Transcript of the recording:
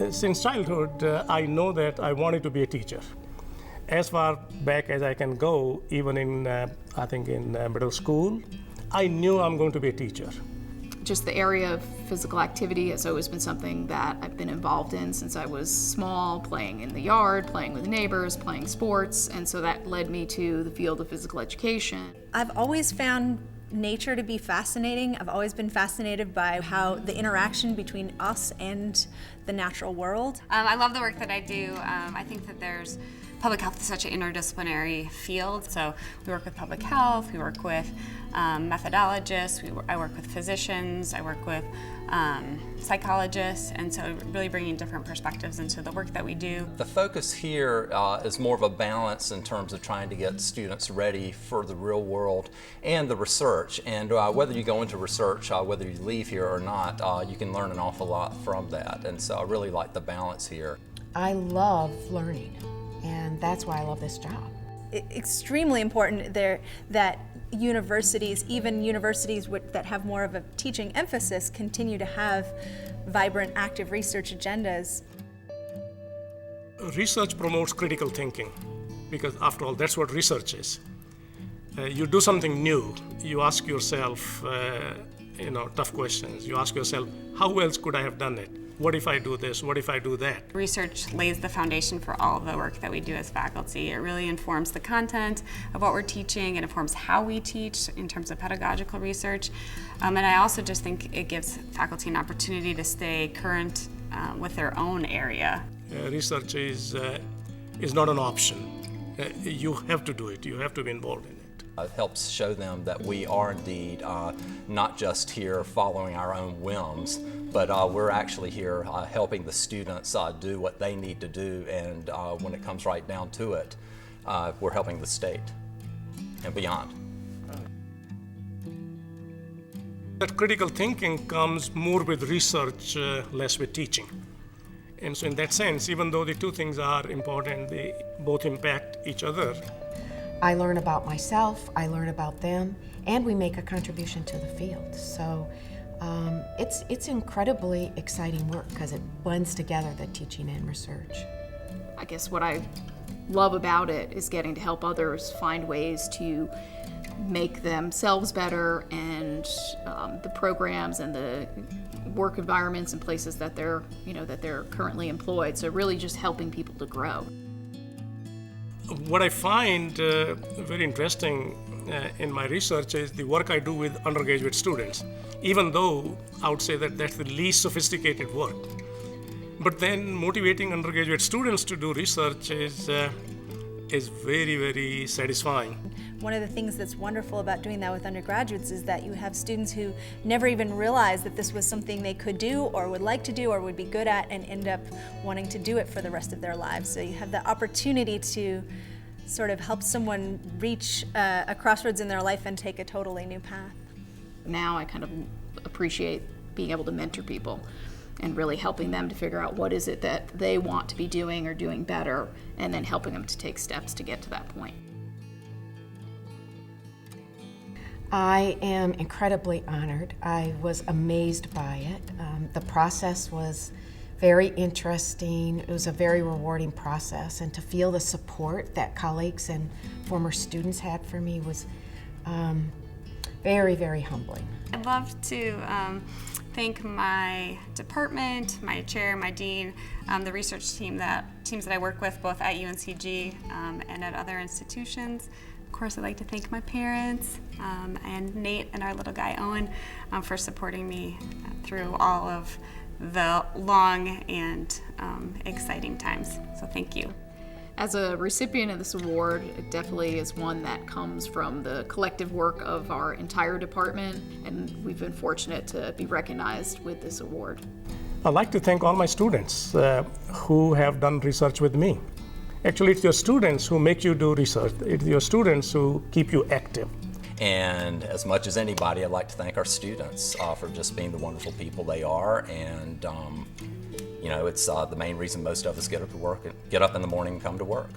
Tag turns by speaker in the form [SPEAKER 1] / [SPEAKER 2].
[SPEAKER 1] Since childhood, I know that I wanted to be a teacher. As far back as I can go, even in, I think in middle school, I knew I'm going to be a teacher.
[SPEAKER 2] Just the area of physical activity has always been something that I've been involved in since I was small, playing in the yard, playing with neighbors, playing sports, and so that led me to the field of physical education.
[SPEAKER 3] I've always found nature to be fascinating. I've always been fascinated by how the interaction between us and the natural world.
[SPEAKER 4] I love the work that I do. I think that public health is such an interdisciplinary field. So we work with public health, we work with methodologists, I work with physicians, I work with psychologists, and so really bringing different perspectives into the work that we do.
[SPEAKER 5] The focus here is more of a balance in terms of trying to get students ready for the real world and the research. And whether you go into research, whether you leave here or not, you can learn an awful lot from that. And so I really like the balance here.
[SPEAKER 6] I love learning, and that's why I love this job.
[SPEAKER 3] Extremely important there that universities, even universities that have more of a teaching emphasis, continue to have vibrant, active research agendas.
[SPEAKER 1] Research promotes critical thinking, because after all, that's what research is. You do something new, you ask yourself tough questions. You ask yourself, how else could I have done it? What if I do this? What if I do that?
[SPEAKER 4] Research lays the foundation for all of the work that we do as faculty. It really informs the content of what we're teaching. It informs how we teach in terms of pedagogical research. And I also just think it gives faculty an opportunity to stay current with their own area.
[SPEAKER 1] Research is not an option. You have to do it. You have to be involved in it.
[SPEAKER 5] It helps show them that we are indeed not just here following our own whims, but we're actually here helping the students do what they need to do, and when it comes right down to it, we're helping the state and beyond.
[SPEAKER 1] That critical thinking comes more with research, less with teaching. And so in that sense, even though the two things are important, they both impact each other.
[SPEAKER 6] I learn about myself, I learn about them, and we make a contribution to the field. So it's incredibly exciting work because it blends together the teaching and research.
[SPEAKER 2] I guess what I love about it is getting to help others find ways to make themselves better, and the programs and the work environments and places that they're currently employed. So really just helping people to grow.
[SPEAKER 1] What I find very interesting in my research is the work I do with undergraduate students, even though I would say that that's the least sophisticated work. But then motivating undergraduate students to do research is very, very satisfying.
[SPEAKER 3] One of the things that's wonderful about doing that with undergraduates is that you have students who never even realized that this was something they could do or would like to do or would be good at, and end up wanting to do it for the rest of their lives. So you have the opportunity to sort of help someone reach a crossroads in their life and take a totally new path.
[SPEAKER 2] Now I kind of appreciate being able to mentor people and really helping them to figure out what is it that they want to be doing or doing better, and then helping them to take steps to get to that point.
[SPEAKER 6] I am incredibly honored. I was amazed by it. The process was very interesting. It was a very rewarding process, and to feel the support that colleagues and former students had for me was very, very humbling.
[SPEAKER 4] I'd love to thank my department, my chair, my dean, the research teams that I work with both at UNCG and at other institutions. Of course, I'd like to thank my parents and Nate and our little guy Owen for supporting me through all of the long and exciting times. So thank you.
[SPEAKER 2] As a recipient of this award, it definitely is one that comes from the collective work of our entire department, and we've been fortunate to be recognized with this award.
[SPEAKER 1] I'd like to thank all my students who have done research with me. Actually, it's your students who make you do research. It's your students who keep you active.
[SPEAKER 5] And as much as anybody, I'd like to thank our students for just being the wonderful people they are. And it's the main reason most of us get up in the morning and come to work.